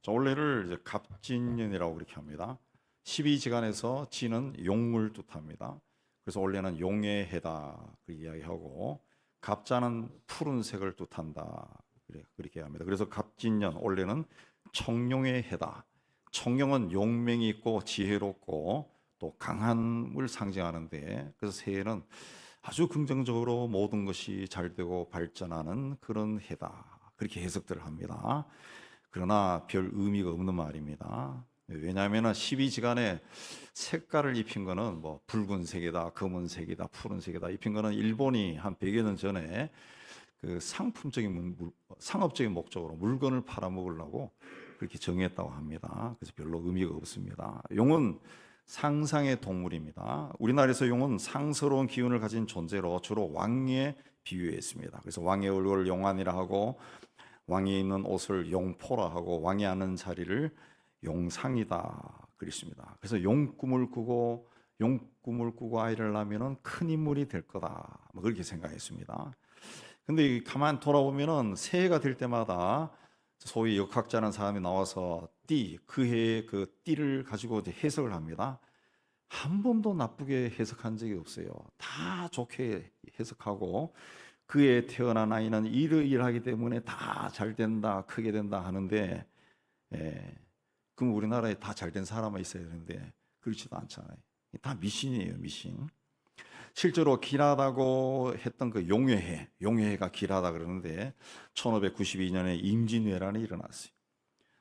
자, 원래를 이제 갑진년이라고 그렇게 합니다. 12지간에서 진은 용을 뜻합니다. 그래서 원래는 용의 해다 그 이야기하고 갑자는 푸른색을 뜻한다 그렇게 합니다. 그래서 갑진년 원래는 청룡의 해다. 청룡은 용맹이 있고 지혜롭고 또 강함을 상징하는데 그래서 새해는 아주 긍정적으로 모든 것이 잘 되고 발전하는 그런 해다. 그렇게 해석들을 합니다. 그러나 별 의미가 없는 말입니다. 왜냐하면 12지간에 색깔을 입힌 거는 뭐 붉은색이다, 검은색이다, 푸른색이다 입힌 거는 일본이 한 100여 년 전에 그 상업적인 목적으로 물건을 팔아먹으려고 그렇게 정했다고 합니다. 그래서 별로 의미가 없습니다. 용은 상상의 동물입니다. 우리나라에서 용은 상스러운 기운을 가진 존재로 주로 왕에 비유했습니다. 그래서 왕의 얼굴을 용안이라 하고 왕이 입는 옷을 용포라 하고 왕이 앉는 자리를 용상이다 그랬습니다. 그래서 용꿈을 꾸고 아이를 낳으면 큰 인물이 될 거다 뭐 그렇게 생각했습니다. 근데 가만 돌아보면은 새해가 될 때마다 소위 역학자라는 사람이 나와서 그 해의 그 띠를 가지고 이제 해석을 합니다. 한 번도 나쁘게 해석한 적이 없어요. 다 좋게 해석하고 그에 태어난 아이는 이러이러하기 때문에 다 잘 된다, 크게 된다 하는데, 그럼 우리나라에 다 잘 된 사람만 있어야 되는데 그렇지도 않잖아요. 다 미신이에요, 미신. 실제로 길하다고 했던 그 용해가 길하다 그러는데 1592년에 임진왜란이 일어났어요.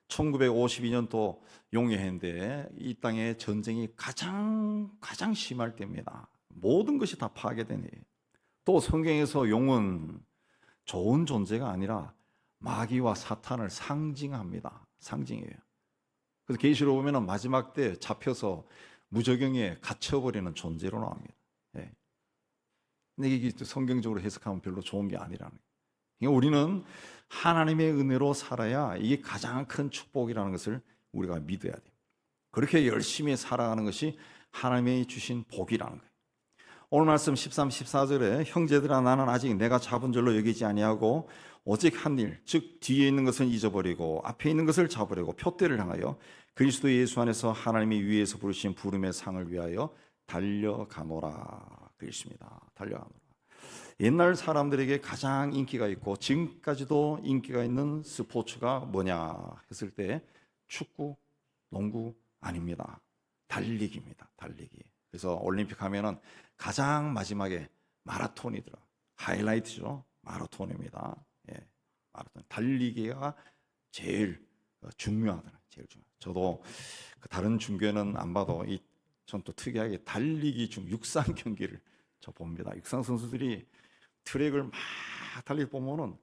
1952년 또 용해인데 이 땅에 전쟁이 가장 심할 때입니다. 모든 것이 다 파괴되네. 또 성경에서 용은 좋은 존재가 아니라 마귀와 사탄을 상징합니다. 상징이에요. 그래서 계시록 보면 마지막 때 잡혀서 무저경에 갇혀버리는 존재로 나옵니다. 예. 근데 이게 성경적으로 해석하면 별로 좋은 게 아니라는 거예요. 그러니까 우리는 하나님의 은혜로 살아야 이게 가장 큰 축복이라는 것을 우리가 믿어야 돼요. 그렇게 열심히 살아가는 것이 하나님이 주신 복이라는 거예요. 오늘 말씀 13, 14절에 형제들아 나는 아직 내가 잡은 줄로 여기지 아니하고 오직 한 일, 즉 뒤에 있는 것은 잊어버리고 앞에 있는 것을 잡으려고 표대를 향하여 그리스도 예수 안에서 하나님이 위에서 부르신 부름의 상을 위하여 달려가노라 그랬습니다. 달려가노라. 옛날 사람들에게 가장 인기가 있고 지금까지도 인기가 있는 스포츠가 뭐냐 했을 때 축구, 농구 아닙니다. 달리기입니다. 달리기. 그래서 올림픽 하면은 가장 마지막에 마라톤이더라. 하이라이트죠. 마라톤입니다. 예, 마라톤. 달리기가 제일 중요하더라. 제일 중요. 저도 그 다른 중계는 안 봐도 전 또 특이하게 달리기 육상 경기를 저 봅니다. 육상 선수들이 트랙을 막 달리 보면은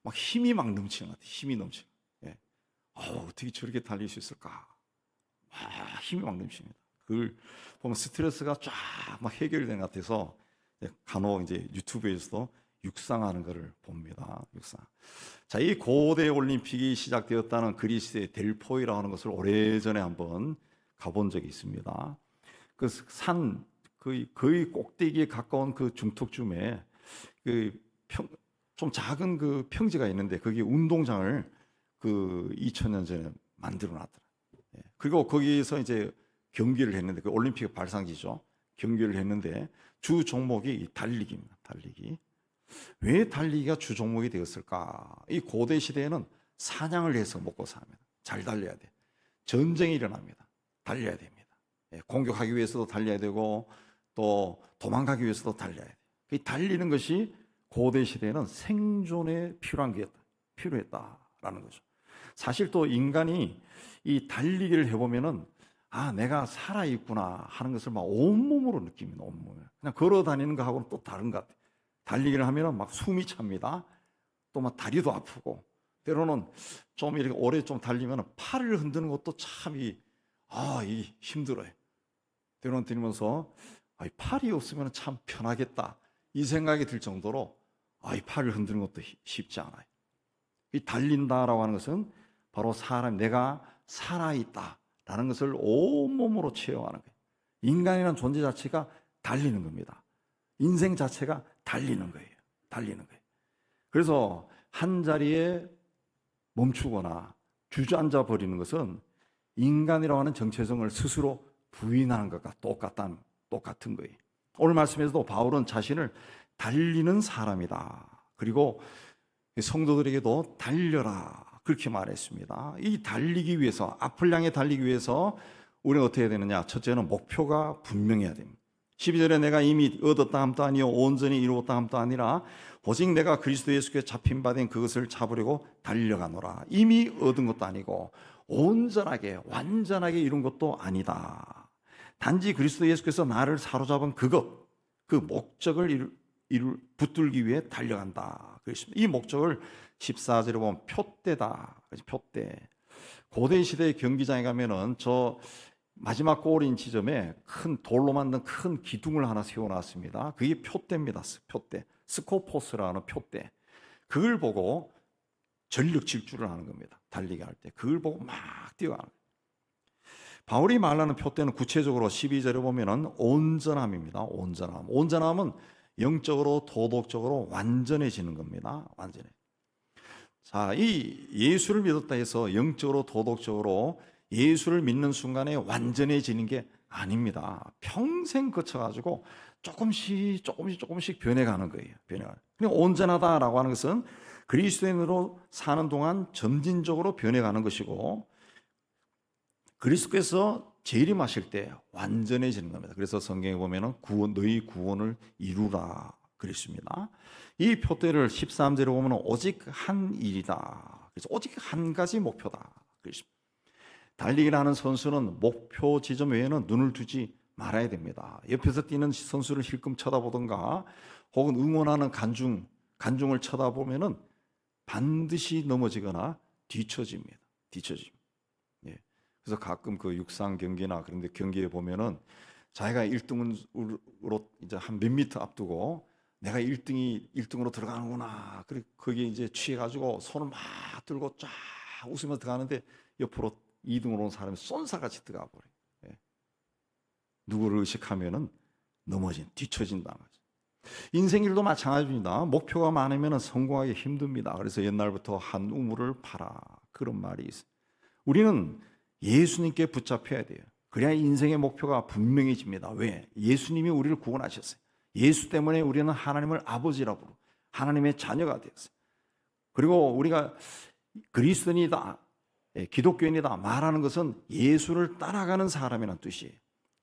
막 힘이 막 넘치는 것 같아요. 힘이 넘치. 예. 어떻게 저렇게 달릴 수 있을까? 힘이 막 넘칩니다. 그걸 보면 스트레스가 쫙 막 해결된 것 같아서 간혹 이제 유튜브에서도 육상하는 것을 봅니다. 육상. 자, 이 고대 올림픽이 시작되었다는 그리스의 델포이라고 하는 것을 오래전에 한번 가본 적이 있습니다. 그 산 거의 꼭대기에 가까운 그 중턱쯤에 좀 작은 그 평지가 있는데 거기 운동장을 2000년 전에 만들어 놨더라. 그리고 거기서 이제 경기를 했는데 그 올림픽 발상지죠. 경기를 했는데 주 종목이 달리기입니다. 달리기. 왜 달리기가 주 종목이 되었을까? 이 고대 시대에는 사냥을 해서 먹고 삽니다. 잘 달려야 돼. 전쟁이 일어납니다. 달려야 됩니다. 공격하기 위해서도 달려야 되고 또 도망가기 위해서도 달려야 돼. 이 달리는 것이 고대 시대에는 생존에 필요했다라는 거죠. 사실 또 인간이 이 달리기를 해보면은 내가 살아있구나 하는 것을 막 온몸으로 느낍니다. 온몸에. 그냥 걸어 다니는 거하고는 또 다른 것 같아요. 달리기를 하면은 막 숨이 찹니다. 또 막 다리도 아프고, 때로는 좀 이렇게 오래 좀 달리면은 팔을 흔드는 것도 참 이 힘들어요. 때로는 들으면서 팔이 없으면 참 편하겠다. 이 생각이 들 정도로 이 팔을 흔드는 것도 쉽지 않아요. 이 달린다라고 하는 것은 바로 내가 살아있다라는 것을 온몸으로 체험하는 거예요. 인간이라는 존재 자체가 달리는 겁니다. 인생 자체가 달리는 거예요. 달리는 거예요. 그래서 한 자리에 멈추거나 주저앉아 버리는 것은 인간이라고 하는 정체성을 스스로 부인하는 것과 똑같은 거예요. 오늘 말씀에서도 바울은 자신을 달리는 사람이다. 그리고 성도들에게도 달려라. 그렇게 말했습니다. 이 달리기 위해서, 앞을 향해 달리기 위해서 우리는 어떻게 해야 되느냐? 첫째는 목표가 분명해야 됩니다. 12절에 내가 이미 얻었다 함도 아니요 온전히 이루었다 함도 아니라 오직 내가 그리스도 예수께 잡힌 바 된 그것을 잡으려고 달려가노라. 이미 얻은 것도 아니고 온전하게 완전하게 이룬 것도 아니다. 단지 그리스도 예수께서 나를 사로잡은 그것, 그 목적을 붙들기 위해 달려간다. 그렇습니다. 이 목적을 14절에 보면 표대다. 표대. 고대 시대의 경기장에 가면은 저 마지막 골인 지점에 큰 돌로 만든 큰 기둥을 하나 세워놨습니다. 그게 표대입니다. 표대. 스코포스라는 표대. 그걸 보고 전력 질주를 하는 겁니다. 달리기 할 때. 그걸 보고 막 뛰어가는 거예요. 바울이 말하는 표대는 구체적으로 12절에 보면은 온전함입니다. 온전함. 온전함은 영적으로 도덕적으로 완전해지는 겁니다. 완전해. 자, 이 예수를 믿었다 해서 영적으로 도덕적으로 예수를 믿는 순간에 완전해지는 게 아닙니다. 평생 거쳐가지고 조금씩 변해가는 거예요. 변해가는. 그냥 온전하다라고 하는 것은 그리스도인으로 사는 동안 점진적으로 변해가는 것이고 그리스도께서 재림하실 때 완전해지는 겁니다. 그래서 성경에 보면은 너희 구원을 이루라 그랬습니다. 이 표대를 13절에 보면 오직 한 일이다. 그래서 오직 한 가지 목표다. 그랬습니다. 달리기를 하는 선수는 목표 지점 외에는 눈을 두지 말아야 됩니다. 옆에서 뛰는 선수를 힐끔 쳐다보던가 혹은 응원하는 관중을 쳐다보면은 반드시 넘어지거나 뒤처집니다. 예. 그래서 가끔 그 육상 경기나 그런데 경기에 보면은 자기가 1등으로 이제 한 몇 미터 앞두고 내가 1등으로 들어가는구나. 그리고 거기에 이제 취해가지고 손을 막 들고 쫙 웃으면서 들어가는데 옆으로 2등으로 온 사람이 쏜사같이 들어가 버려요. 예. 누구를 의식하면은 뒤처진다는 거죠. 인생일도 마찬가지입니다. 목표가 많으면 성공하기 힘듭니다. 그래서 옛날부터 한 우물을 파라 그런 말이 있어요. 우리는 예수님께 붙잡혀야 돼요. 그래야 인생의 목표가 분명해집니다. 왜? 예수님이 우리를 구원하셨어요. 예수 때문에 우리는 하나님을 아버지라고 부르고 하나님의 자녀가 되었어요. 그리고 우리가 그리스도인이다, 기독교인이다 말하는 것은 예수를 따라가는 사람이라는 뜻이에요.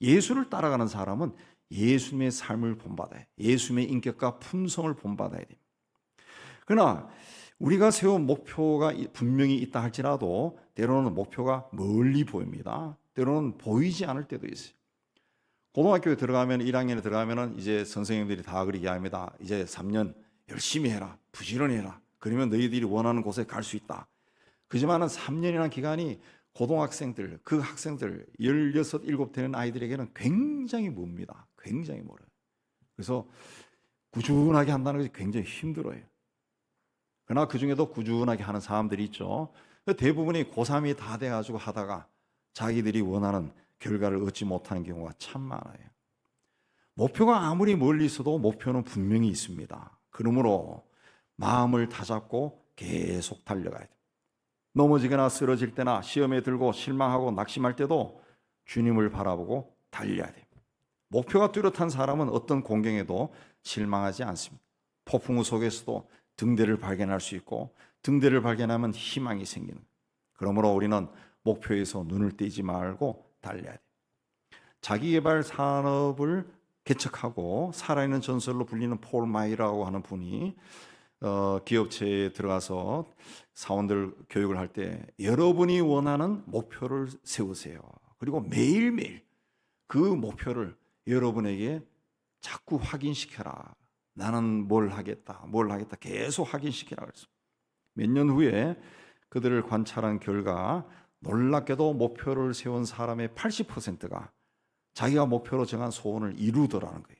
예수를 따라가는 사람은 예수님의 삶을 본받아야 해요. 예수님의 인격과 품성을 본받아야 됩니다. 그러나 우리가 세운 목표가 분명히 있다 할지라도 때로는 목표가 멀리 보입니다. 때로는 보이지 않을 때도 있어요. 고등학교에 들어가면 1학년에 들어가면은 이제 선생님들이 다 그렇게 이야기합니다. 이제 3년 열심히 해라. 부지런히 해라. 그러면 너희들이 원하는 곳에 갈 수 있다. 그지만은 3년이라는 기간이 고등학생들, 그 학생들 16, 17 되는 아이들에게는 굉장히 멉니다. 굉장히 멀어요. 그래서 꾸준하게 한다는 것이 굉장히 힘들어요. 그러나 그 중에도 꾸준하게 하는 사람들이 있죠. 대부분이 고3이 다 돼가지고 하다가 자기들이 원하는 결과를 얻지 못하는 경우가 참 많아요. 목표가 아무리 멀리 있어도 목표는 분명히 있습니다. 그러므로 마음을 다잡고 계속 달려가야 돼요. 넘어지거나 쓰러질 때나 시험에 들고 실망하고 낙심할 때도 주님을 바라보고 달려야 돼요. 목표가 뚜렷한 사람은 어떤 공경에도 실망하지 않습니다. 폭풍우 속에서도 등대를 발견할 수 있고 등대를 발견하면 희망이 생기는 거예요. 그러므로 우리는 목표에서 눈을 떼지 말고 달려야 돼요. 자기개발 산업을 개척하고 살아있는 전설로 불리는 폴 마이라고 하는 분이 기업체에 들어가서 사원들 교육을 할 때 여러분이 원하는 목표를 세우세요. 그리고 매일매일 그 목표를 여러분에게 자꾸 확인시켜라. 나는 뭘 하겠다 계속 확인시키라 그랬습니다. 몇 년 후에 그들을 관찰한 결과 놀랍게도 목표를 세운 사람의 80%가 자기가 목표로 정한 소원을 이루더라는 거예요.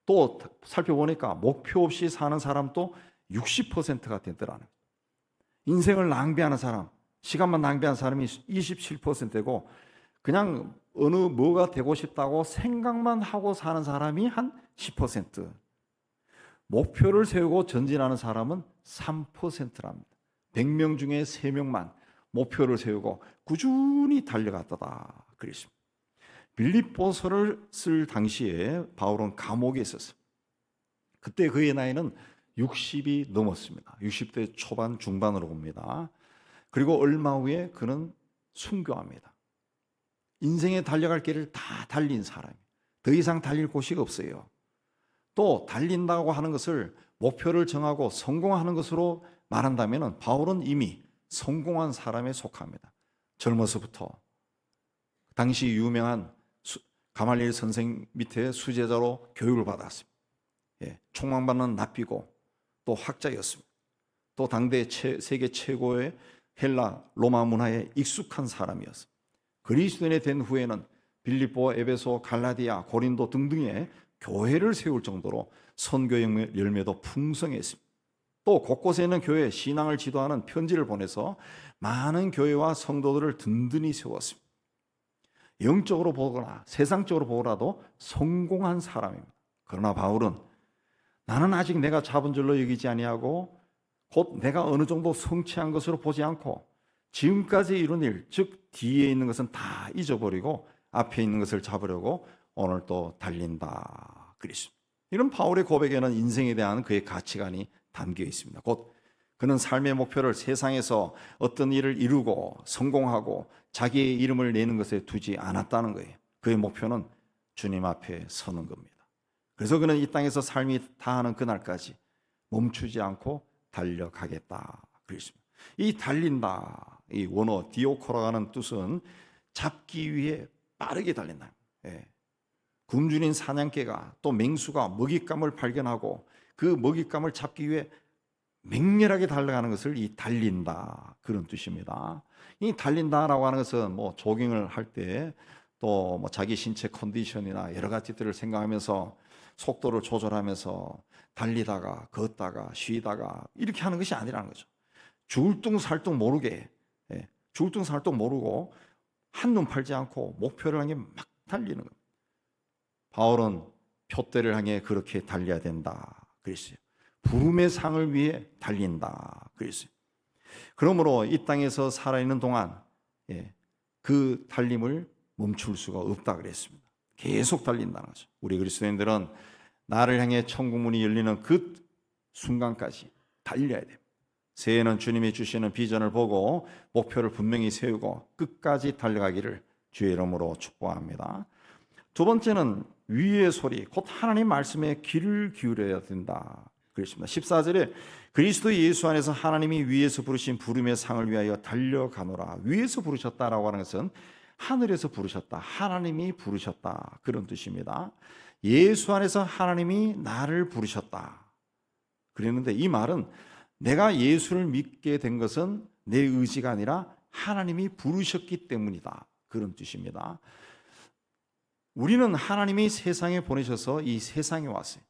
또 살펴보니까 목표 없이 사는 사람도 60%가 되더라는 거예요. 인생을 낭비하는 사람, 시간만 낭비하는 사람이 27%고 그냥 어느 뭐가 되고 싶다고 생각만 하고 사는 사람이 한 10%. 목표를 세우고 전진하는 사람은 3%랍니다. 100명 중에 3명만 목표를 세우고 꾸준히 달려갔다 그랬습니다. 빌립보서를 쓸 당시에 바울은 감옥에 있었어요. 그때 그의 나이는 60이 넘었습니다. 60대 초반 중반으로 봅니다. 그리고 얼마 후에 그는 순교합니다. 인생에 달려갈 길을 다 달린 사람이 더 이상 달릴 곳이 없어요. 또 달린다고 하는 것을 목표를 정하고 성공하는 것으로 말한다면 바울은 이미 성공한 사람에 속합니다. 젊어서부터 당시 유명한 가말리엘 선생 밑에 수제자로 교육을 받았습니다. 총망받는 납비고 또 학자였습니다. 또 당대 세계 최고의 헬라 로마 문화에 익숙한 사람이었습니다. 그리스도인이 된 후에는 빌립보, 에베소, 갈라디아, 고린도 등등의 교회를 세울 정도로 선교 열매도 풍성했습니다. 또 곳곳에 있는 교회 신앙을 지도하는 편지를 보내서 많은 교회와 성도들을 든든히 세웠습니다. 영적으로 보거나 세상적으로 보더라도 성공한 사람입니다. 그러나 바울은 나는 아직 내가 잡은 줄로 여기지 아니하고 곧 내가 어느 정도 성취한 것으로 보지 않고 지금까지 이룬 일, 즉 뒤에 있는 것은 다 잊어버리고 앞에 있는 것을 잡으려고 오늘 또 달린다 그랬습니다. 이런 바울의 고백에는 인생에 대한 그의 가치관이 담겨 있습니다. 곧 그는 삶의 목표를 세상에서 어떤 일을 이루고 성공하고 자기의 이름을 내는 것에 두지 않았다는 거예요. 그의 목표는 주님 앞에 서는 겁니다. 그래서 그는 이 땅에서 삶이 다하는 그날까지 멈추지 않고 달려가겠다 그랬습니다. 이 달린다, 이 원어 디오코라는 뜻은 잡기 위해 빠르게 달린다. 굶주린 사냥개가 또 맹수가 먹잇감을 발견하고 그 먹잇감을 잡기 위해 맹렬하게 달려가는 것을 이 달린다 그런 뜻입니다. 이 달린다라고 하는 것은 뭐 조깅을 할 때 또 뭐 자기 신체 컨디션이나 여러 가지들을 생각하면서 속도를 조절하면서 달리다가 걷다가 쉬다가 이렇게 하는 것이 아니라는 거죠. 줄뚱살뚱 모르게, 줄뚱살뚱 모르고 한눈 팔지 않고 목표를 향해 막 달리는 겁니다. 바울은 표대를 향해 그렇게 달려야 된다 그랬어요. 부름의 상을 위해 달린다 그랬어요. 그러므로 이 땅에서 살아있는 동안 그 달림을 멈출 수가 없다 그랬습니다. 계속 달린다는 거죠. 우리 그리스도인들은 나를 향해 천국문이 열리는 그 순간까지 달려야 됩니다. 새해는 주님이 주시는 비전을 보고 목표를 분명히 세우고 끝까지 달려가기를 주의 이름으로 축복합니다. 두 번째는 위의 소리, 곧 하나님 말씀에 귀를 기울여야 된다 그랬습니다. 14절에 그리스도 예수 안에서 하나님이 위에서 부르신 부름의 상을 위하여 달려가노라. 위에서 부르셨다라고 하는 것은 하늘에서 부르셨다, 하나님이 부르셨다 그런 뜻입니다. 예수 안에서 하나님이 나를 부르셨다 그랬는데 이 말은 내가 예수를 믿게 된 것은 내 의지가 아니라 하나님이 부르셨기 때문이다 그런 뜻입니다. 우리는 하나님이 세상에 보내셔서 이 세상에 왔어요.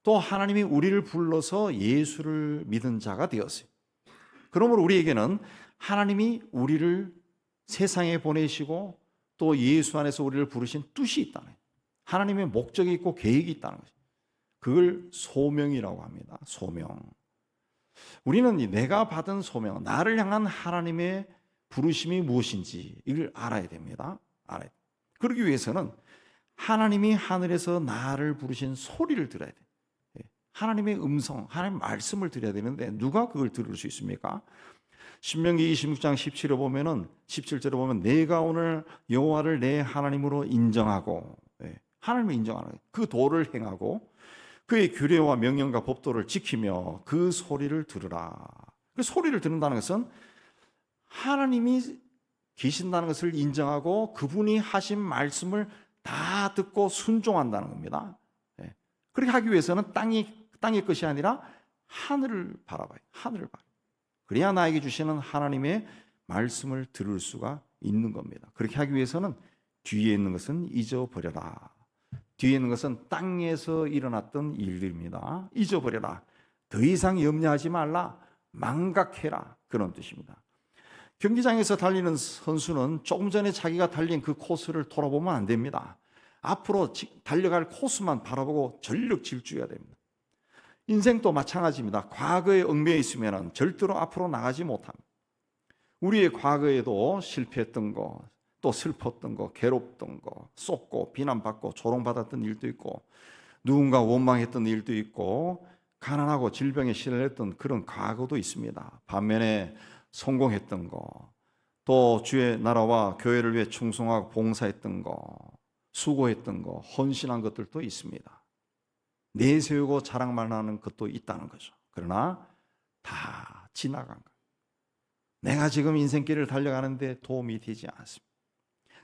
또 하나님이 우리를 불러서 예수를 믿은 자가 되었어요. 그러므로 우리에게는 하나님이 우리를 세상에 보내시고 또 예수 안에서 우리를 부르신 뜻이 있다는 거예요. 하나님의 목적이 있고 계획이 있다는 거죠. 그걸 소명이라고 합니다. 소명. 우리는 내가 받은 소명, 나를 향한 하나님의 부르심이 무엇인지 이걸 알아야 됩니다. 알아야 돼요. 그러기 위해서는 하나님이 하늘에서 나를 부르신 소리를 들어야 돼요. 하나님의 음성, 하나님의 말씀을 들어야 되는데 누가 그걸 들을 수 있습니까? 신명기 26장 17절에 보면 내가 오늘 여호와를 내 하나님으로 인정하고 하나님을 인정하는 그 도를 행하고 그의 규례와 명령과 법도를 지키며 그 소리를 들으라. 그 소리를 듣는다는 것은 하나님이 계신다는 것을 인정하고 그분이 하신 말씀을 다 듣고 순종한다는 겁니다. 그렇게 하기 위해서는 땅의 것이 아니라 하늘을 바라봐요. 하늘을 바라봐요. 그래야 나에게 주시는 하나님의 말씀을 들을 수가 있는 겁니다. 그렇게 하기 위해서는 뒤에 있는 것은 잊어버려라. 뒤에 있는 것은 땅에서 일어났던 일들입니다. 잊어버려라. 더 이상 염려하지 말라. 망각해라. 그런 뜻입니다. 경기장에서 달리는 선수는 조금 전에 자기가 달린 그 코스를 돌아보면 안 됩니다. 앞으로 달려갈 코스만 바라보고 전력 질주해야 됩니다. 인생도 마찬가지입니다. 과거에 얽매여 있으면 절대로 앞으로 나가지 못합니다. 우리의 과거에도 실패했던 거, 또 슬펐던 거, 괴롭던 거, 쏟고 비난받고 조롱받았던 일도 있고, 누군가 원망했던 일도 있고, 가난하고 질병에 시달렸던 그런 과거도 있습니다. 반면에 성공했던 거, 또 주의 나라와 교회를 위해 충성하고 봉사했던 거, 수고했던 거, 헌신한 것들도 있습니다. 내세우고 자랑만 하는 것도 있다는 거죠. 그러나 다 지나간 거예요. 내가 지금 인생길을 달려가는데 도움이 되지 않습니다.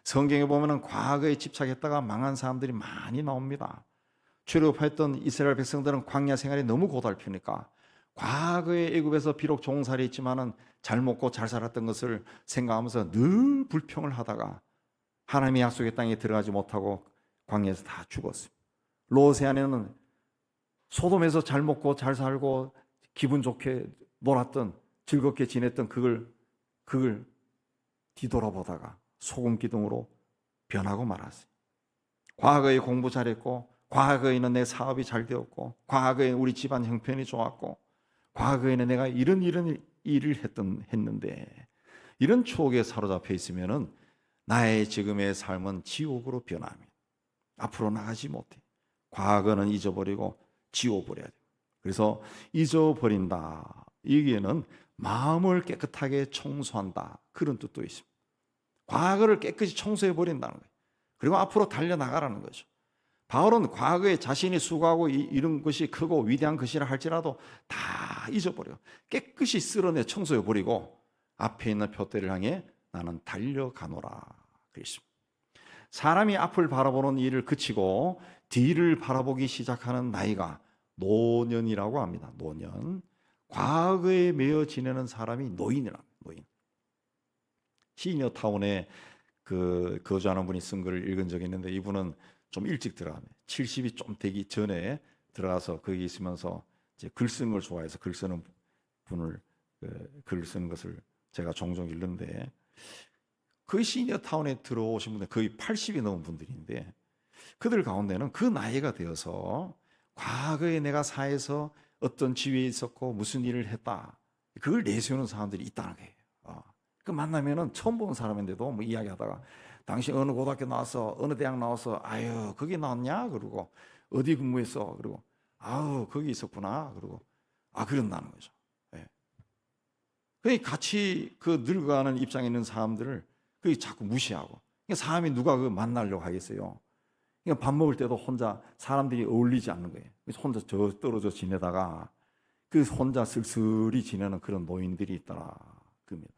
성경에 보면 과거에 집착했다가 망한 사람들이 많이 나옵니다. 출애굽했던 이스라엘 백성들은 광야 생활이 너무 고달프니까 과거의 애굽에서 비록 종살이 있지만은 잘 먹고 잘 살았던 것을 생각하면서 늘 불평을 하다가 하나님의 약속의 땅에 들어가지 못하고 광야에서 다 죽었습니다. 롯의 아내는 소돔에서 잘 먹고 잘 살고 기분 좋게 놀았던, 즐겁게 지냈던 그걸 뒤돌아보다가 소금 기둥으로 변하고 말았어요. 과거에 공부 잘했고, 과거에는 내 사업이 잘 되었고, 과거에 우리 집안 형편이 좋았고, 과거에는 내가 이런 일을 했는데, 이런 추억에 사로잡혀 있으면은 나의 지금의 삶은 지옥으로 변합니다. 앞으로 나가지 못해. 과거는 잊어버리고 지워버려야 돼요. 그래서 잊어버린다, 여기에는 마음을 깨끗하게 청소한다, 그런 뜻도 있습니다. 과거를 깨끗이 청소해 버린다는 거예요. 그리고 앞으로 달려나가라는 거죠. 바울은 과거에 자신이 수고하고 이런 것이 크고 위대한 것이라 할지라도 다 잊어버려 깨끗이 쓸어내 청소해 버리고 앞에 있는 표대를 향해 나는 달려가노라 그랬습니다. 사람이 앞을 바라보는 일을 그치고 뒤를 바라보기 시작하는 나이가 노년이라고 합니다. 노년. 과거에 매여 지내는 사람이 노인이라. 노인. 시니어 타운에 거주하는 분이 쓴 글을 읽은 적이 있는데, 이분은 좀 일찍 들어가면 70이 좀 되기 전에 들어가서 거기 있으면서 이제 글 쓰는 걸 좋아해서 글 쓰는 분을 글 쓰는 것을 제가 종종 읽는데, 그 시니어 타운에 들어오신 분들 거의 80이 넘은 분들인데, 그들 가운데는 그 나이가 되어서 과거에 내가 사회에서 어떤 지위에 있었고 무슨 일을 했다, 그걸 내세우는 사람들이 있다는 거예요. 그 만나면은 처음 본 사람인데도 뭐 이야기하다가 당신 어느 고등학교 나와서 어느 대학 나와서 아유 거기 나왔냐, 그러고 어디 근무했어, 그리고 아우 거기 있었구나, 그러고 그런다는 거죠. 예. 같이 그 늙어가는 입장에 있는 사람들을 그 자꾸 무시하고, 사람이 누가 그 만나려고 하겠어요. 밥 먹을 때도 혼자 사람들이 어울리지 않는 거예요. 혼자 저 떨어져 지내다가 그 혼자 쓸쓸히 지내는 그런 노인들이 있더라 그럽니다.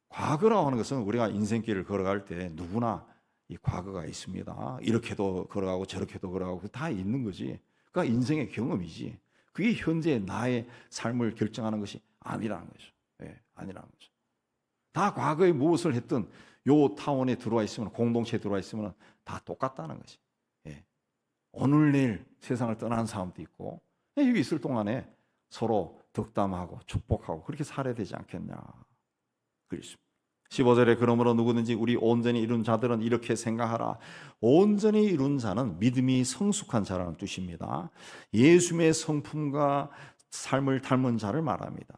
과거라고 하는 것은 우리가 인생길을 걸어갈 때 누구나 이 과거가 있습니다. 이렇게도 걸어가고 저렇게도 걸어가고 다 있는 거지. 그러니까 인생의 경험이지. 그게 현재 나의 삶을 결정하는 것이 아니라는 거죠. 아니라는 거죠. 다 과거에 무엇을 했든 요 타운에 들어와 있으면, 공동체에 들어와 있으면 다 똑같다는 거지. 오늘 내일 세상을 떠나는 사람도 있고, 여기 있을 동안에 서로 덕담하고 축복하고 그렇게 살아야 되지 않겠냐. 그렇습니다. 15절에 그러므로 누구든지 우리 온전히 이룬 자들은 이렇게 생각하라. 온전히 이룬 자는 믿음이 성숙한 자라는 뜻입니다. 예수님의 성품과 삶을 닮은 자를 말합니다.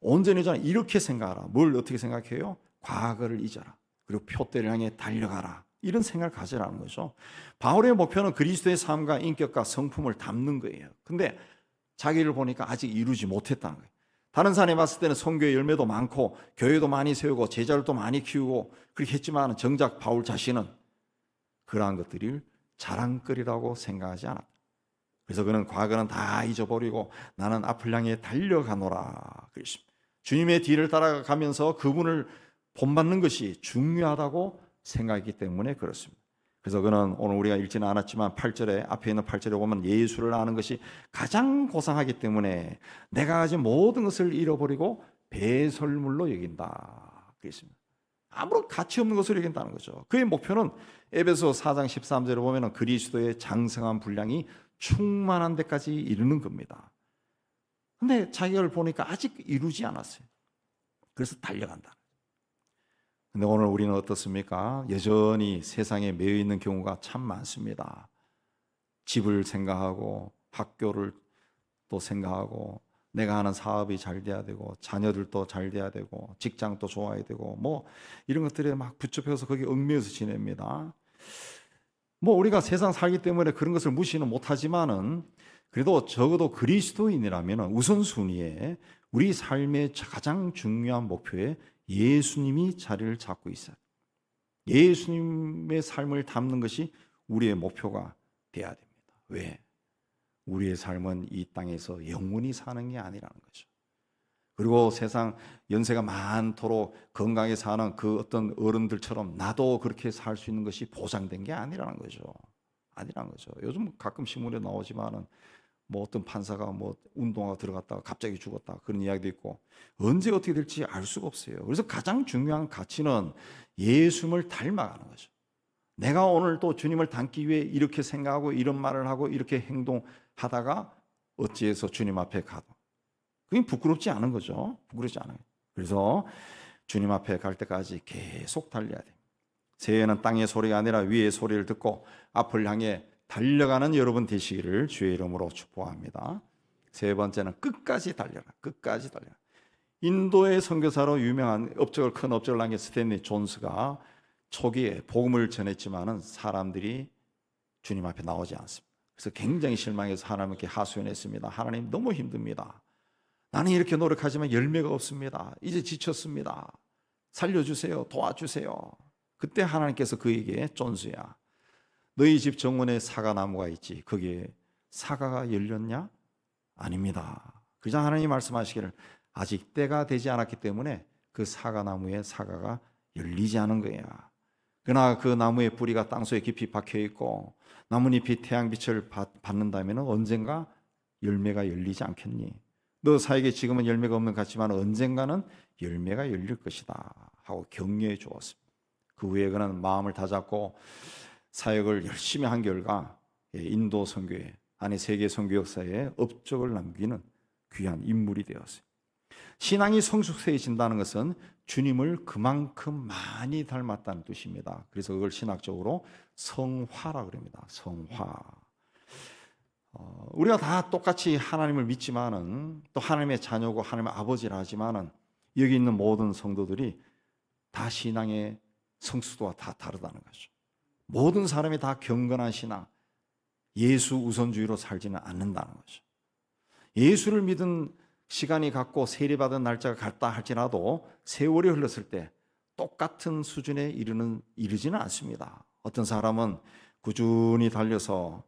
온전히 자는 이렇게 생각하라. 뭘 어떻게 생각해요? 과거를 잊어라. 그리고 표대를 향해 달려가라. 이런 생각을 가지라는 거죠. 바울의 목표는 그리스도의 삶과 인격과 성품을 담는 거예요. 근데 자기를 보니까 아직 이루지 못했다는 거예요. 다른 사람이 봤을 때는 선교의 열매도 많고 교회도 많이 세우고 제자들도 많이 키우고 그렇게 했지만 정작 바울 자신은 그러한 것들을 자랑거리라고 생각하지 않았다. 그래서 그는 과거는 다 잊어버리고 나는 앞을 향해 달려가노라 그랬습니다. 주님의 뒤를 따라가면서 그분을 본받는 것이 중요하다고 생각했기 때문에 그렇습니다. 그래서 그는 오늘 우리가 읽지는 않았지만 8절에, 앞에 있는 8절에 보면 예수를 아는 것이 가장 고상하기 때문에 내가 가진 모든 것을 잃어버리고 배설물로 여긴다 그랬습니다. 아무런 가치 없는 것을 여긴다는 거죠. 그의 목표는 에베소 4장 13절에 보면 그리스도의 장성한 분량이 충만한 데까지 이르는 겁니다. 근데 자기를 보니까 아직 이루지 않았어요. 그래서 달려간다. 근데 오늘 우리는 어떻습니까? 여전히 세상에 매여 있는 경우가 참 많습니다. 집을 생각하고 학교를 또 생각하고 내가 하는 사업이 잘 돼야 되고 자녀들도 잘 돼야 되고 직장도 좋아야 되고 뭐 이런 것들에 막 붙잡혀서 거기에 얽매여서 지냅니다. 뭐 우리가 세상 살기 때문에 그런 것을 무시는 못하지만은 그래도 적어도 그리스도인이라면 우선순위에 우리 삶의 가장 중요한 목표에 예수님이 자리를 잡고 있어요. 예수님의 삶을 담는 것이 우리의 목표가 돼야 됩니다. 왜? 우리의 삶은 이 땅에서 영원히 사는 게 아니라는 거죠. 그리고 세상 연세가 많도록 건강하게 사는 그 어떤 어른들처럼 나도 그렇게 살 수 있는 것이 보장된 게 아니라는 거죠. 아니라는 거죠. 요즘 가끔 신문에 나오지만은 뭐 어떤 판사가 뭐 운동화 들어갔다가 갑자기 죽었다 그런 이야기도 있고 언제 어떻게 될지 알 수가 없어요. 그래서 가장 중요한 가치는 예수님을 닮아가는 거죠. 내가 오늘 또 주님을 닮기 위해 이렇게 생각하고 이런 말을 하고 이렇게 행동하다가 어찌해서 주님 앞에 가도 그게 부끄럽지 않은 거죠. 부끄럽지 않아요. 그래서 주님 앞에 갈 때까지 계속 달려야 돼요. 새해는 땅의 소리가 아니라 위의 소리를 듣고 앞을 향해 달려가는 여러분 되시기를 주의 이름으로 축복합니다. 세 번째는 끝까지 달려라. 끝까지 달려라. 인도의 선교사로 유명한 큰 업적을 남긴 스탠리 존스가 초기에 복음을 전했지만은 사람들이 주님 앞에 나오지 않습니다. 그래서 굉장히 실망해서 하나님께 하소연했습니다. 하나님 너무 힘듭니다. 나는 이렇게 노력하지만 열매가 없습니다. 이제 지쳤습니다. 살려주세요. 도와주세요. 그때 하나님께서 그에게 존스야, 너희 집 정원에 사과나무가 있지 거기에 사과가 열렸냐? 아닙니다. 그저 하나님 말씀하시기를 아직 때가 되지 않았기 때문에 그 사과나무에 사과가 열리지 않은 거야. 그러나 그 나무의 뿌리가 땅속에 깊이 박혀 있고 나뭇잎이 태양빛을 받는다면 언젠가 열매가 열리지 않겠니? 너 사에게 지금은 열매가 없는 것 같지만 언젠가는 열매가 열릴 것이다 하고 격려해 주었습니다. 그 후에 그는 마음을 다잡고 사역을 열심히 한 결과 인도 선교회 아니 세계 선교 역사에 업적을 남기는 귀한 인물이 되었어요. 신앙이 성숙해진다는 것은 주님을 그만큼 많이 닮았다는 뜻입니다. 그래서 그걸 신학적으로 성화라 그럽니다. 성화. 우리가 다 똑같이 하나님을 믿지만은 또 하나님의 자녀고 하나님의 아버지라 하지만은 여기 있는 모든 성도들이 다 신앙의 성수도가 다 다르다는 거죠. 모든 사람이 다 경건한 신앙, 예수 우선주의로 살지는 않는다는 거죠. 예수를 믿은 시간이 갔고 세례받은 날짜가 갔다 할지라도 세월이 흘렀을 때 똑같은 수준에 이르지는 않습니다. 어떤 사람은 꾸준히 달려서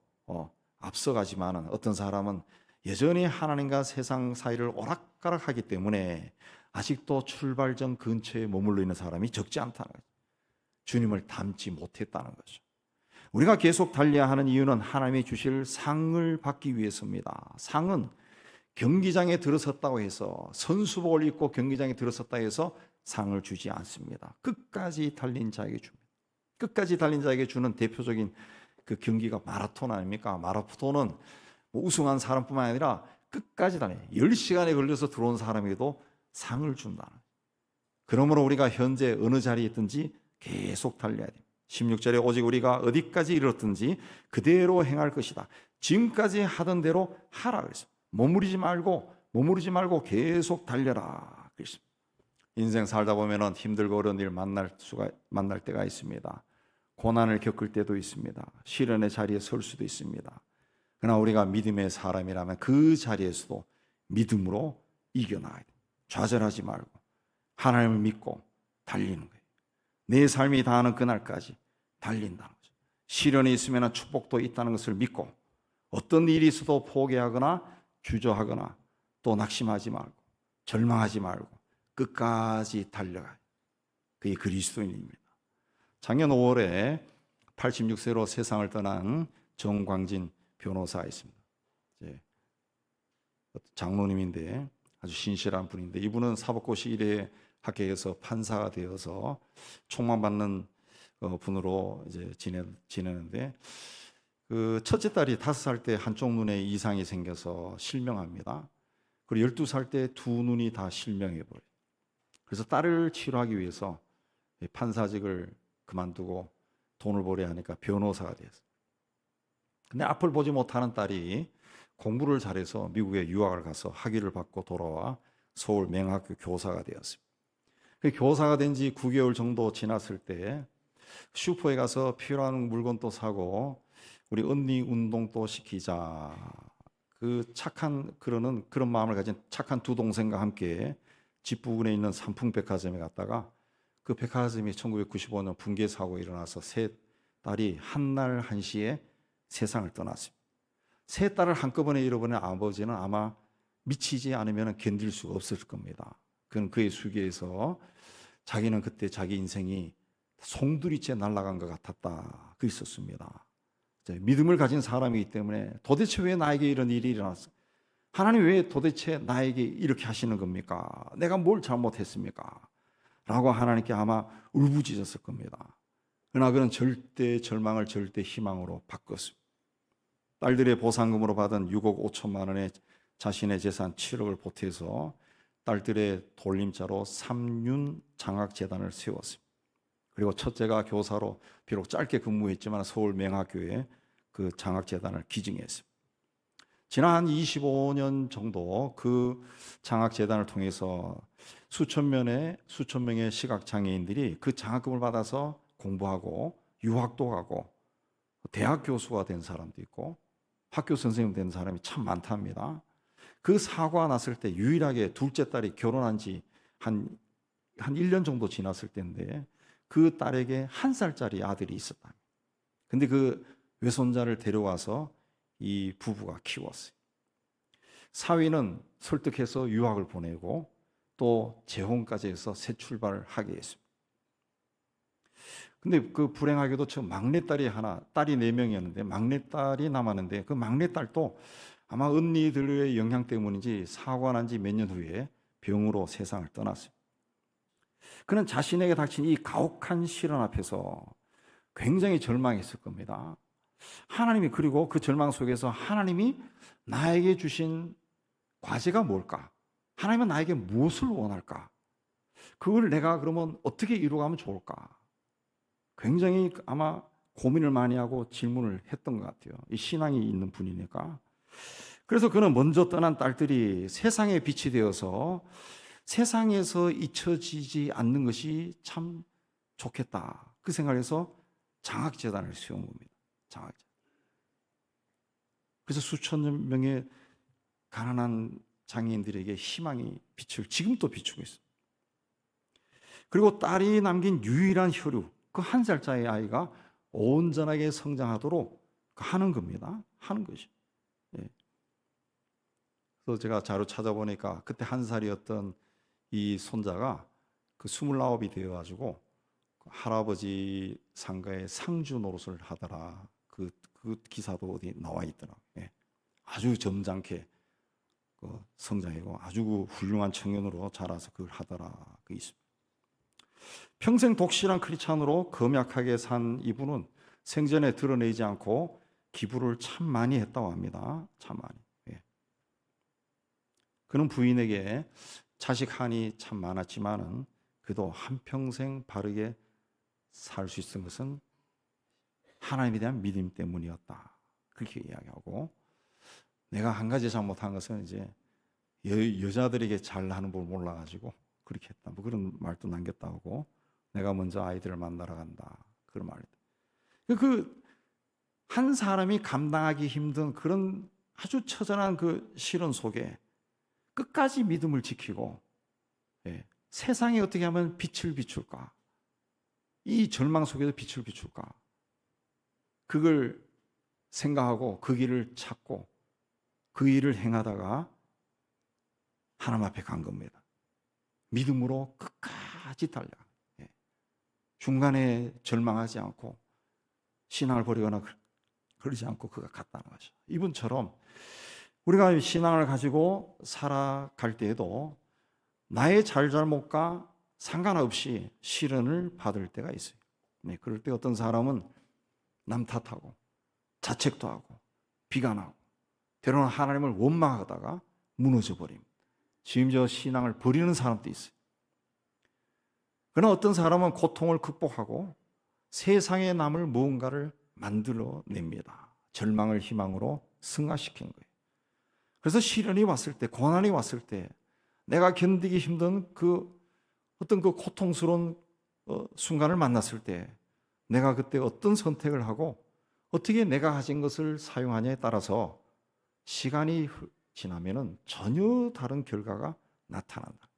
앞서가지만은 어떤 사람은 여전히 하나님과 세상 사이를 오락가락하기 때문에 아직도 출발점 근처에 머물러 있는 사람이 적지 않다는 거죠. 주님을 닮지 못했다는 거죠. 우리가 계속 달려야 하는 이유는 하나님이 주실 상을 받기 위해서입니다. 상은 경기장에 들어섰다고 해서 선수복을 입고 경기장에 들어섰다 해서 상을 주지 않습니다. 끝까지 달린 자에게 줍니다. 끝까지 달린 자에게 주는 대표적인 그 경기가 마라톤 아닙니까? 마라톤은 뭐 우승한 사람뿐만 아니라 끝까지 달려 10시간에 걸려서 들어온 사람에게도 상을 준다. 그러므로 우리가 현재 어느 자리에 있든지 계속 달려야 됩니다. 16절에 오직 우리가 어디까지 이르렀든지 그대로 행할 것이다. 지금까지 하던 대로 하라 그랬습니다. 머무르지 말고 계속 달려라 그랬습니다. 인생 살다 보면은 힘들고 어려운 일 만날 때가 있습니다. 고난을 겪을 때도 있습니다. 시련의 자리에 설 수도 있습니다. 그러나 우리가 믿음의 사람이라면 그 자리에서도 믿음으로 이겨나가야 돼요. 좌절하지 말고 하나님을 믿고 달리는 거예요. 내 삶이 다하는 그날까지 달린다는 거죠. 시련이 있으면 축복도 있다는 것을 믿고 어떤 일이 있어도 포기하거나 주저하거나 또 낙심하지 말고 절망하지 말고 끝까지 달려가요. 그게 그리스도인입니다. 작년 5월에 86세로 세상을 떠난 정광진 변호사가 있습니다. 장로님인데 아주 신실한 분인데 이분은 사법고시 1회 합격해서 판사가 되어서 총망받는 분으로 이제 지내는데 그 첫째 딸이 5살 때 한쪽 눈에 이상이 생겨서 실명합니다. 그리고 12살 때 두 눈이 다 실명해버려요. 그래서 딸을 치료하기 위해서 판사직을 그만두고 돈을 벌어야 하니까 변호사가 됐어요. 근데 앞을 보지 못하는 딸이 공부를 잘해서 미국에 유학을 가서 학위를 받고 돌아와 서울 맹학교 교사가 되었습니다. 그 교사가 된 지 9개월 정도 지났을 때 슈퍼에 가서 필요한 물건도 사고 우리 언니 운동도 시키자. 그 착한 그런 마음을 가진 착한 두 동생과 함께 집 부근에 있는 삼풍백화점에 갔다가 그 백화점이 1995년 붕괴 사고 일어나서 세 딸이 한날 한시에 세상을 떠났습니다. 세 딸을 한꺼번에 잃어버린 아버지는 아마 미치지 않으면 견딜 수가 없을 겁니다. 그는 그의 수기에서 자기는 그때 자기 인생이 송두리째 날아간 것 같았다. 그랬었습니다. 믿음을 가진 사람이기 때문에 도대체 왜 나에게 이런 일이 일어났어? 하나님 왜 도대체 나에게 이렇게 하시는 겁니까? 내가 뭘 잘못했습니까? 라고 하나님께 아마 울부짖었을 겁니다. 그러나 그는 절대 절망을 절대 희망으로 바꿨습니다. 딸들의 보상금으로 받은 6억 5천만 원의 자신의 재산 7억을 보태서 딸들의 돌림자로 삼륜 장학재단을 세웠습니다. 그리고 첫째가 교사로 비록 짧게 근무했지만 서울 맹학교에 그 장학재단을 기증했습니다. 지난 한 25년 정도 그 장학재단을 통해서 수천 명의 시각장애인들이 그 장학금을 받아서 공부하고 유학도 가고 대학 교수가 된 사람도 있고 학교 선생님 된 사람이 참 많답니다. 그 사고가 났을 때 유일하게 둘째 딸이 결혼한 지 한 1년 정도 지났을 때인데 그 딸에게 1살짜리 아들이 있었다. 근데 그 외손자를 데려와서 이 부부가 키웠어요. 사위는 설득해서 유학을 보내고 또 재혼까지 해서 새 출발을 하게 했습니다. 근데 그 불행하게도 저 막내딸이 딸이 4명이었는데 막내딸이 남았는데 그 막내딸도 아마 언니들의 영향 때문인지 사고가 난 지 몇 년 후에 병으로 세상을 떠났습니다. 그는 자신에게 닥친 이 가혹한 시련 앞에서 굉장히 절망했을 겁니다. 하나님이 그리고 그 절망 속에서 하나님이 나에게 주신 과제가 뭘까? 하나님은 나에게 무엇을 원할까? 그걸 내가 그러면 어떻게 이루어가면 좋을까? 굉장히 아마 고민을 많이 하고 질문을 했던 것 같아요. 이 신앙이 있는 분이니까. 그래서 그는 먼저 떠난 딸들이 세상의 빛이 되어서 세상에서 잊혀지지 않는 것이 참 좋겠다. 그 생각에서 장학재단을 세운 겁니다. 장학재단. 그래서 수천 명의 가난한 장애인들에게 희망의 빛을 지금도 비추고 있습니다. 그리고 딸이 남긴 유일한 혈육, 그 1살짜리 아이가 온전하게 성장하도록 하는 겁니다. 하는 것이. 예. 그래서 제가 자료 찾아보니까 그때 1살이었던 이 손자가 그 29이 되어가지고 할아버지 상가에 상주 노릇을 하더라. 그 기사도 어디 나와 있더라고요. 예. 아주 점잖게 성장이고 아주 훌륭한 청년으로 자라서 그걸 하더라. 그 있습니다. 평생 독실한 크리스찬으로 검약하게 산 이분은 생전에 드러내지 않고 기부를 참 많이 했다고 합니다. 참 많이. 예. 그는 부인에게 자식 한이 참 많았지만은 그래도 한평생 바르게 살 수 있었던 것은 하나님에 대한 믿음 때문이었다. 그렇게 이야기하고 내가 한 가지 잘못한 것은 이제 여자들에게 잘하는 걸 몰라가지고 그렇게 했다. 뭐 그런 말도 남겼다고. 내가 먼저 아이들을 만나러 간다. 그런 말이다. 한 사람이 감당하기 힘든 그런 아주 처절한 그 시련 속에 끝까지 믿음을 지키고 세상에 어떻게 하면 빛을 비출까? 이 절망 속에서 빛을 비출까? 그걸 생각하고 그 길을 찾고 그 일을 행하다가 하나님 앞에 간 겁니다. 믿음으로 끝까지 달려가. 중간에 절망하지 않고 신앙을 버리거나 그러지 않고 그가 갔다는 거죠. 이분처럼 우리가 신앙을 가지고 살아갈 때에도 나의 잘잘못과 상관없이 시련을 받을 때가 있어요. 그럴 때 어떤 사람은 남 탓하고 자책도 하고 비관하고 때로는 하나님을 원망하다가 무너져 버립니다. 심지어 신앙을 버리는 사람도 있어요. 그러나 어떤 사람은 고통을 극복하고 세상에 남을 무언가를 만들어냅니다. 절망을 희망으로 승화시키는 거예요. 그래서 시련이 왔을 때, 고난이 왔을 때, 내가 견디기 힘든 어떤 고통스러운 순간을 만났을 때 내가 그때 어떤 선택을 하고 어떻게 내가 가진 것을 사용하냐에 따라서 시간이 지나면은 전혀 다른 결과가 나타난다.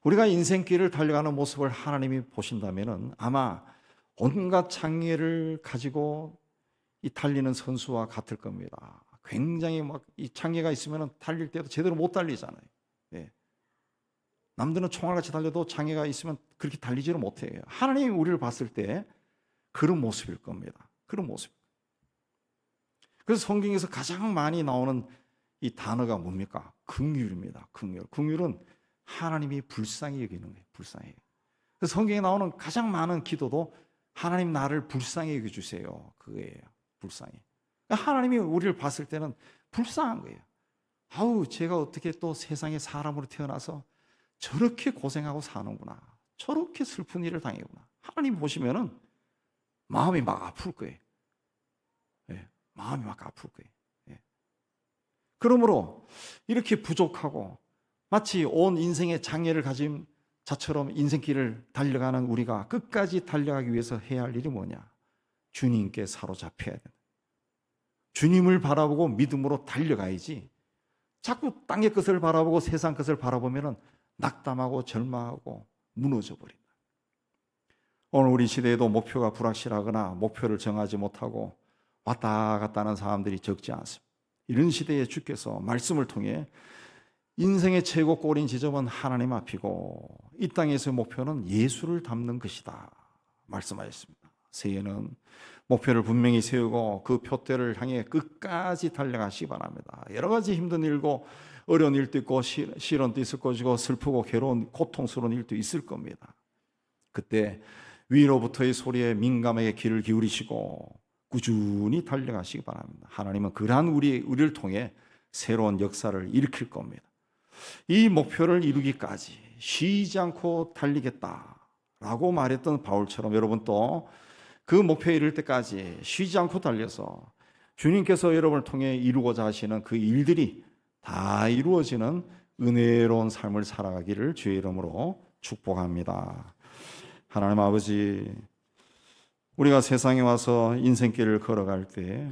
우리가 인생길을 달려가는 모습을 하나님이 보신다면은 아마 온갖 장애를 가지고 이 달리는 선수와 같을 겁니다. 굉장히 막 이 장애가 있으면은 달릴 때도 제대로 못 달리잖아요. 예. 남들은 총알같이 달려도 장애가 있으면 그렇게 달리지를 못해요. 하나님이 우리를 봤을 때 그런 모습일 겁니다. 그런 모습. 그래서 성경에서 가장 많이 나오는 이 단어가 뭡니까? 긍휼입니다. 긍휼. 긍휼은 하나님이 불쌍히 여기는 거예요. 불쌍히. 그래서 성경에 나오는 가장 많은 기도도 하나님 나를 불쌍히 여겨주세요. 그거예요. 불쌍히. 그러니까 하나님이 우리를 봤을 때는 불쌍한 거예요. 아우, 제가 어떻게 또 세상에 사람으로 태어나서 저렇게 고생하고 사는구나. 저렇게 슬픈 일을 당했구나. 하나님 보시면은 마음이 막 아플 거예요. 예, 마음이 막 아플 거예요. 예. 그러므로 이렇게 부족하고 마치 온 인생의 장애를 가진 자처럼 인생길을 달려가는 우리가 끝까지 달려가기 위해서 해야 할 일이 뭐냐? 주님께 사로잡혀야 된다. 주님을 바라보고 믿음으로 달려가야지 자꾸 땅의 것을 바라보고 세상 것을 바라보면 낙담하고 절망하고 무너져 버린다. 오늘 우리 시대에도 목표가 불확실하거나 목표를 정하지 못하고 왔다 갔다 하는 사람들이 적지 않습니다. 이런 시대에 주께서 말씀을 통해 인생의 최고 골인 지점은 하나님 앞이고 이 땅에서의 목표는 예수를 닮는 것이다 말씀하셨습니다. 새해는 목표를 분명히 세우고 그 표대를 향해 끝까지 달려가시기 바랍니다. 여러 가지 힘든 일고 어려운 일도 있고 시련도 있을 것이고 슬프고 괴로운 고통스러운 일도 있을 겁니다. 그때 위로부터의 소리에 민감하게 귀를 기울이시고 꾸준히 달려가시기 바랍니다. 하나님은 그러한 우리를 통해 새로운 역사를 일으킬 겁니다. 이 목표를 이루기까지 쉬지 않고 달리겠다라고 말했던 바울처럼 여러분 또 그 목표에 이를 때까지 쉬지 않고 달려서 주님께서 여러분을 통해 이루고자 하시는 그 일들이 다 이루어지는 은혜로운 삶을 살아가기를 주의 이름으로 축복합니다. 하나님 아버지, 우리가 세상에 와서 인생길을 걸어갈 때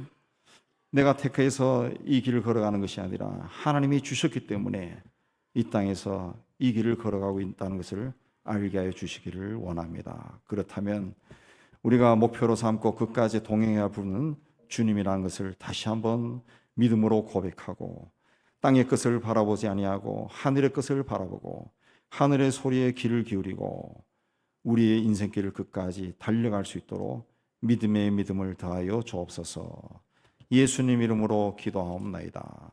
내가 택해서 이 길을 걸어가는 것이 아니라 하나님이 주셨기 때문에 이 땅에서 이 길을 걸어가고 있다는 것을 알게 하여 주시기를 원합니다. 그렇다면 우리가 목표로 삼고 끝까지 동행해야 부르는 주님이라는 것을 다시 한번 믿음으로 고백하고 땅의 것을 바라보지 아니하고 하늘의 것을 바라보고 하늘의 소리에 귀를 기울이고 우리의 인생길을 끝까지 달려갈 수 있도록 믿음의 믿음을 더하여 주옵소서. 예수님 이름으로 기도하옵나이다.